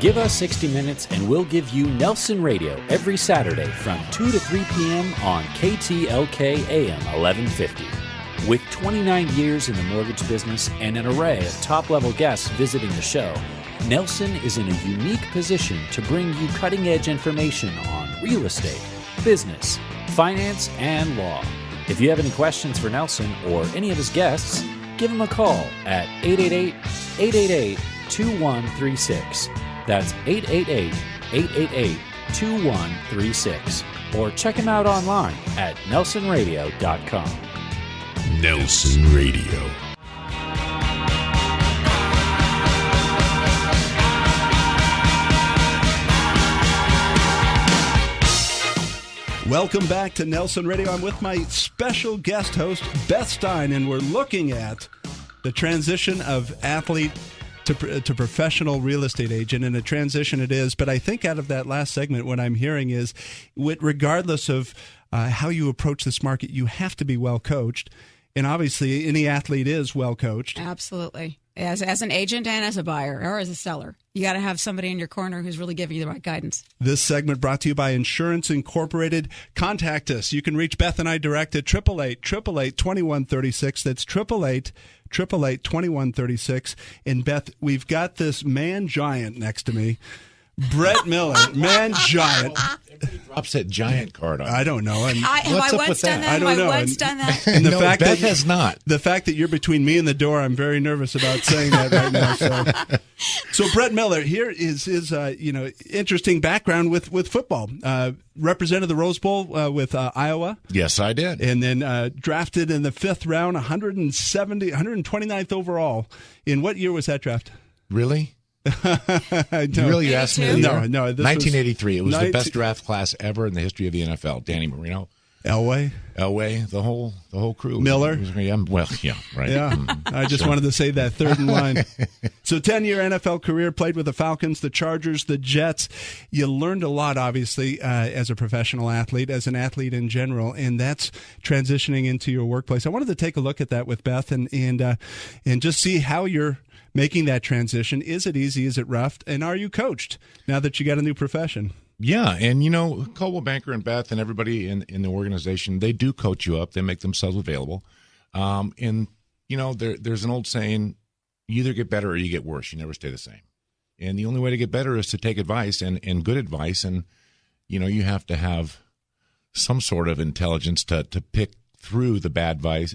Give us 60 minutes and we'll give you Nelson Radio every Saturday from 2 to 3 p.m. on KTLK AM 1150. With 29 years in the mortgage business and an array of top-level guests visiting the show, Nelson is in a unique position to bring you cutting-edge information on real estate, business, finance, and law. If you have any questions for Nelson or any of his guests, give him a call at 888-888-2136. That's 888-888-2136. Or check him out online at nelsonradio.com. Nelson Radio. Welcome back to Nelson Radio. I'm with my special guest host, Beth Stein, and we're looking at the transition of athlete to professional real estate agent, and a transition it is. But I think out of that last segment, what I'm hearing is, regardless of how you approach this market, you have to be well coached. And obviously, any athlete is well coached. Absolutely. As an agent and as a buyer or as a seller, you got to have somebody in your corner who's really giving you the right guidance. This segment brought to you by Insurance Incorporated. Contact us. You can reach Beth and I direct at 888-888-2136. That's 888-888-2136. And Beth, we've got this man giant next to me. Brett Miller, man giant. Drops that giant card on. I don't know. Have I once done that? I don't know. Once done that? And the no, fact Beth that has not. The fact that you're between me and the door, I'm very nervous about saying that right now. So Brett Miller, here is his interesting background with football. Represented the Rose Bowl with Iowa. Yes, I did. And then drafted in the 5th round, 129th overall. In what year was that draft? Really? I don't. You really asked me? No. 1983. It was the best draft class ever in the history of the NFL. Danny Marino, Elway, the whole crew. Miller. Well, yeah, right. Yeah, I just wanted to say that third in line. So 10-year NFL career, played with the Falcons, the Chargers, the Jets. You learned a lot, obviously, as a professional athlete, as an athlete in general, and that's transitioning into your workplace. I wanted to take a look at that with Beth and just see how you're making that transition. Is it easy? Is it rough? And are you coached now that you got a new profession? Yeah, and Coldwell Banker and Beth and everybody in the organization, they do coach you up. They make themselves available. And there's an old saying: you either get better or you get worse. You never stay the same. And the only way to get better is to take advice and good advice. And you have to have some sort of intelligence to pick through the bad advice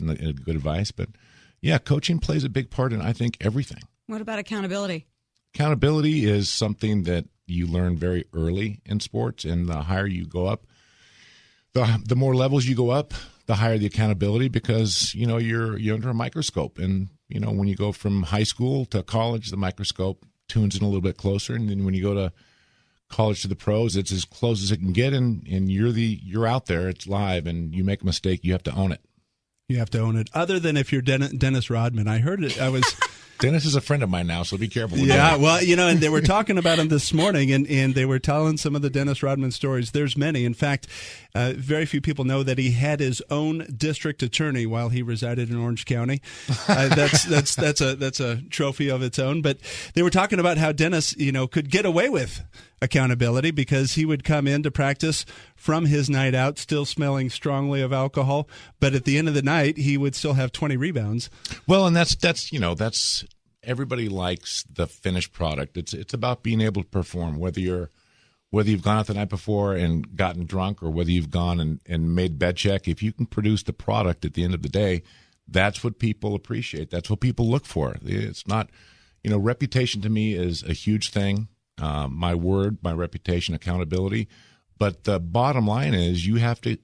and the good advice. But yeah, coaching plays a big part in, I think, everything. What about accountability? Accountability is something that you learn very early in sports, and the higher you go up, the more levels you go up, the higher the accountability, because you're under a microscope. And when you go from high school to college, the microscope tunes in a little bit closer, and then when you go to college to the pros, it's as close as it can get, and you're out there, it's live, and you make a mistake, you have to own it. You have to own it. Other than if you're Dennis Rodman. I heard it. Dennis is a friend of mine now, so be careful. Yeah, well, and they were talking about him this morning, and they were telling some of the Dennis Rodman stories. There's many. In fact, very few people know that he had his own district attorney while he resided in Orange County. That's a trophy of its own. But they were talking about how Dennis, could get away with accountability because he would come into practice from his night out still smelling strongly of alcohol, but at the end of the night he would still have 20 rebounds. Well, and that's everybody likes the finished product. It's about being able to perform, whether you've gone out the night before and gotten drunk, or whether you've gone and made bed check. If you can produce the product at the end of the day, that's what people appreciate. That's what people look for. It's not, reputation to me is a huge thing. My word, my reputation, accountability. But the bottom line is you have to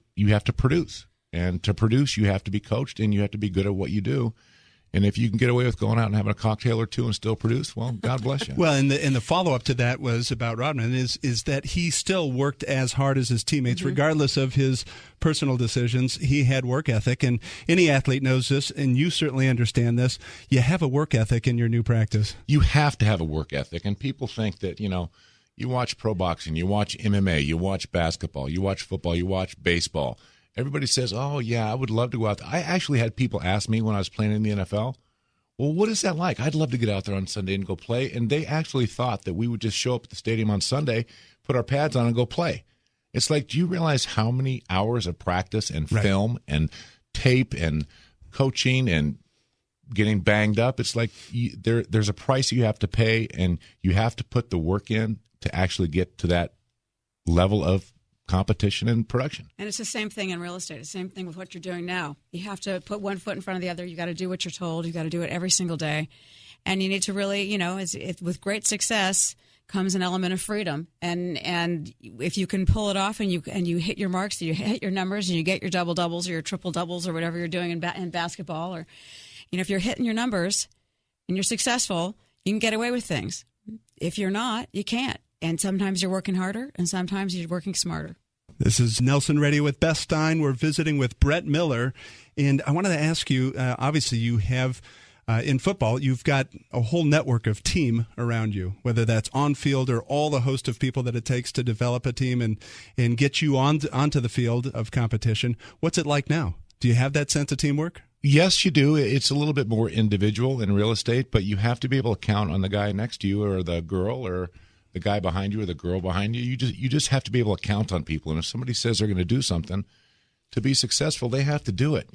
produce. And to produce, you have to be coached and you have to be good at what you do. And if you can get away with going out and having a cocktail or two and still produce, well, God bless you. Well, and the follow-up to that was about Rodman is that he still worked as hard as his teammates, regardless of his personal decisions. He had work ethic, and any athlete knows this, and you certainly understand this. You have a work ethic in your new practice. You have to have a work ethic, and people think that, you watch pro boxing, you watch MMA, you watch basketball, you watch football, you watch baseball. Everybody says, oh, yeah, I would love to go out there. I actually had people ask me when I was playing in the NFL, well, what is that like? I'd love to get out there on Sunday and go play. And they actually thought that we would just show up at the stadium on Sunday, put our pads on, and go play. It's like, do you realize how many hours of practice and film and tape and coaching and getting banged up? It's like there's a price you have to pay, and you have to put the work in to actually get to that level of competition and production. And it's the same thing in real estate. It's the same thing with what you're doing now. You have to put one foot in front of the other. You got to do what you're told. You got to do it every single day. And you need to really, with great success comes an element of freedom, and if you can pull it off and you hit your marks, you hit your numbers, and you get your double doubles or your triple doubles or whatever you're doing in basketball, or if you're hitting your numbers and you're successful, you can get away with things. If you're not, you can't. And sometimes you're working harder, and sometimes you're working smarter. This is Nelson Radio with Beth Stein. We're visiting with Brett Miller, and I wanted to ask you. Obviously, you have. In football, you've got a whole network of team around you, whether that's on field or all the host of people that it takes to develop a team and get you onto the field of competition. What's it like now? Do you have that sense of teamwork? Yes, you do. It's a little bit more individual in real estate, but you have to be able to count on the guy next to you or the girl or the guy behind you or the girl behind you. You just have to be able to count on people. And if somebody says they're going to do something to be successful, they have to do it.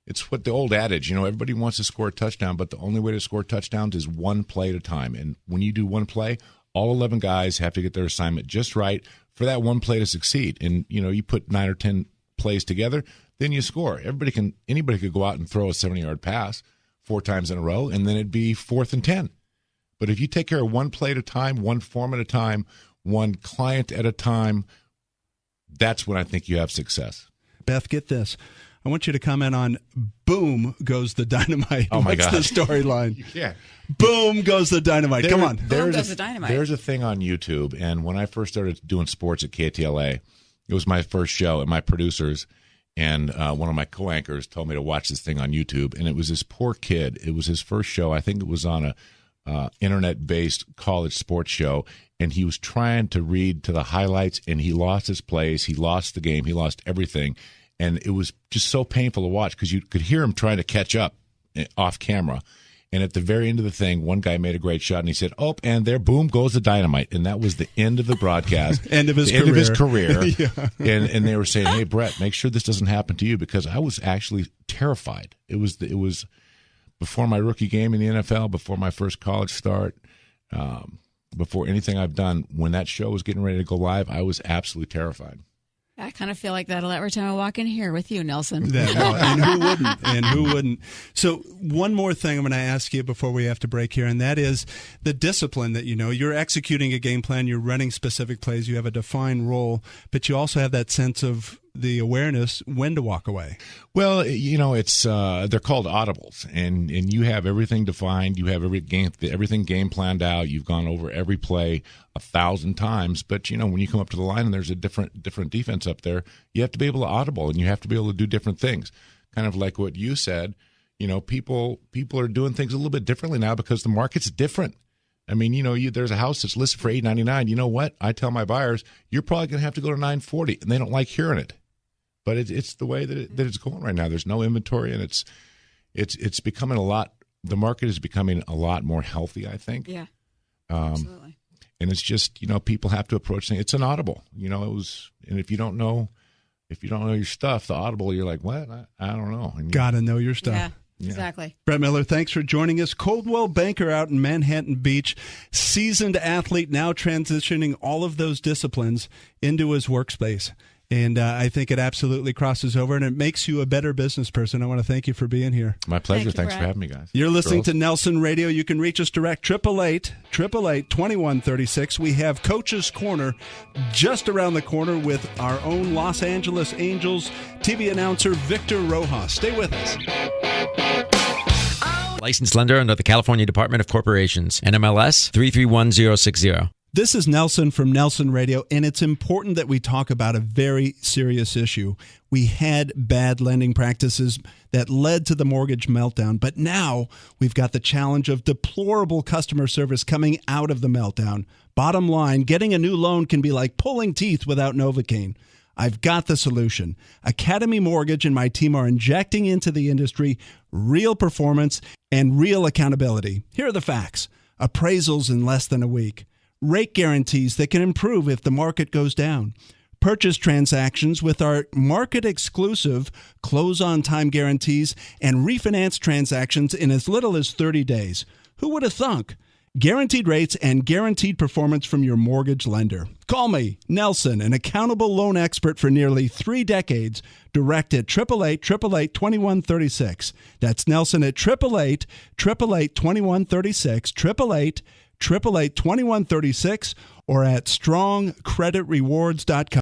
It's what the old adage, everybody wants to score a touchdown, but the only way to score touchdowns is one play at a time. And when you do one play, all 11 guys have to get their assignment just right for that one play to succeed. And, you put 9 or 10 plays together, then you score. Anybody could go out and throw a 70-yard pass 4 times in a row, and then it'd be 4th and 10. But if you take care of one play at a time, one form at a time, one client at a time, that's when I think you have success. Beth, get this. I want you to comment on Boom Goes the Dynamite. Oh, my God. What's the storyline? Yeah. Boom Goes the Dynamite. Come on. Boom Goes the Dynamite. There's a thing on YouTube, and when I first started doing sports at KTLA, it was my first show, and my producers and one of my co-anchors told me to watch this thing on YouTube, and it was this poor kid. It was his first show. I think it was on a internet-based college sports show, and he was trying to read to the highlights, and he lost his plays. He lost the game. He lost everything. And it was just so painful to watch because you could hear him trying to catch up off camera. And at the very end of the thing, one guy made a great shot, and he said, "Oh, and there, boom, goes the dynamite." And that was the end of the broadcast. End of his career. Yeah. And they were saying, "Hey, Brett, make sure this doesn't happen to you," because I was actually terrified. It was before my rookie game in the NFL, before my first college start, before anything I've done. When that show was getting ready to go live, I was absolutely terrified. I kind of feel like that every time I walk in here with you, Nelson. And who wouldn't? And who wouldn't? So one more thing I'm going to ask you before we have to break here, and that is the discipline that you're executing a game plan, you're running specific plays, you have a defined role, but you also have that sense of the awareness when to walk away. Well, it's they're called audibles, and you have everything defined. You have everything game planned out. You've gone over every play 1,000 times. But when you come up to the line and there's a different defense up there, you have to be able to audible, and you have to be able to do different things. Kind of like what you said. People are doing things a little bit differently now because the market's different. I mean, there's a house that's listed for $899. You know what? I tell my buyers, you're probably going to have to go to $940, and they don't like hearing it. But it's the way that it's going right now. There's no inventory, and it's becoming a lot. The market is becoming a lot more healthy, I think. Yeah, absolutely. And it's just people have to approach things. It's an audible, and if you don't know your stuff, the audible, you're like, what? I don't know. Gotta know your stuff. Yeah. Exactly. Brett Miller, thanks for joining us. Coldwell Banker out in Manhattan Beach, seasoned athlete, now transitioning all of those disciplines into his workspace. And I think it absolutely crosses over, and it makes you a better business person. I want to thank you for being here. My pleasure. Thanks for having me, guys. You're listening to Nelson Radio. You can reach us direct, 888-888-2136. We have Coach's Corner just around the corner with our own Los Angeles Angels TV announcer, Victor Rojas. Stay with us. Licensed lender under the California Department of Corporations. NMLS 331060. This is Nelson from Nelson Radio, and it's important that we talk about a very serious issue. We had bad lending practices that led to the mortgage meltdown, but now we've got the challenge of deplorable customer service coming out of the meltdown. Bottom line, getting a new loan can be like pulling teeth without Novocaine. I've got the solution. Academy Mortgage and my team are injecting into the industry real performance and real accountability. Here are the facts. Appraisals in less than a week. Rate guarantees that can improve if the market goes down. Purchase transactions with our market-exclusive close-on-time guarantees and refinance transactions in as little as 30 days. Who would have thunk? Guaranteed rates and guaranteed performance from your mortgage lender. Call me, Nelson, an accountable loan expert for nearly 3 decades, direct at 888-888-2136. That's Nelson at 888-888-2136, 888-888-2136, or at strongcreditrewards.com.